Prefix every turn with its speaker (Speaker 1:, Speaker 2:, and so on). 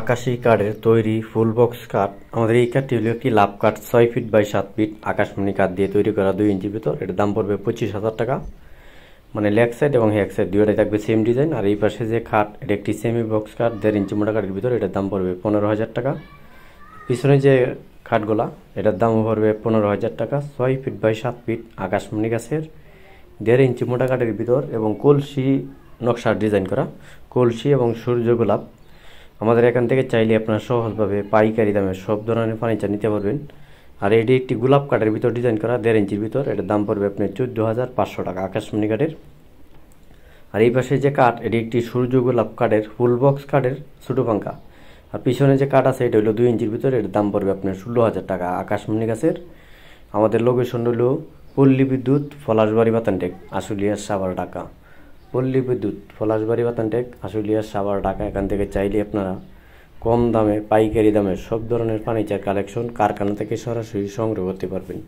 Speaker 1: আকাশী কাঠের তৈরি ফুল বক্স কাঠ। আমাদের এই কাঠটি হলো একটি লাভ কাঠ, 6 ফিট বাই 7 ফিট আকাশমণি কাঠ দিয়ে তৈরি করা, 2 ইঞ্চির ভিতর। এটার দাম পড়বে 25,000 টাকা। মানে লেগ সাইড এবং হেক সাইড দুইটাই থাকবে সেম ডিজাইন। আর এই পাশে যে খাট, এটা একটি সেমি বক্স কাঠ, 1.5 ইঞ্চি মোটা কাঠের ভিতর। এটার দাম পড়বে 15,000 টাকা। পিছনে যে খাটগুলা, এটার দাম পড়বে 15,000 টাকা। 6 ফিট বাই 7 ফিট আকাশমণি গাছের 1.5 ইঞ্চি মোটা কাঠের ভিতর এবং কলসি নকশার ডিজাইন করা, কলসি এবং সূর্য গোলাপ। আমাদের এখান থেকে চাইলে আপনারা সহজভাবে পাইকারি দামে সব ধরনের ফার্নিচার নিতে পারবেন। আর এটি একটি গোলাপ কাঠের ভিতর ডিজাইন করা, 1.5 ইঞ্চির ভিতর। এটার দাম পড়বে আপনার 14,500 টাকা আকাশমণি কাঠের। আর এই পাশে যে কাঠ, এটি একটি সূর্য গোলাপ কাঠের ফুল বক্স কাঠের ছোটো পাঙ্খা। আর পিছনে যে কাঠ আছে, এটা হলো 2 ইঞ্চির ভিতর। এটার দাম পড়বে আপনার 16,000 টাকা আকাশমণি গাছের। আমাদের লোকেশন হলো পল্লী বিদ্যুৎ, পলাশবাড়ি বাতানটেক, আশুলিয়া সাভার, ঢাকা। পল্লী বিদ্যুৎ, পলাশবাড়ি বাতানটেক, আশুলিয়া সাভার, ঢাকা। এখান থেকে চাইলে আপনারা কম দামে পাইকারি দামে সব ধরনের ফার্নিচার কালেকশন কারখানা থেকে সরাসরি সংগ্রহ করতে পারবেন।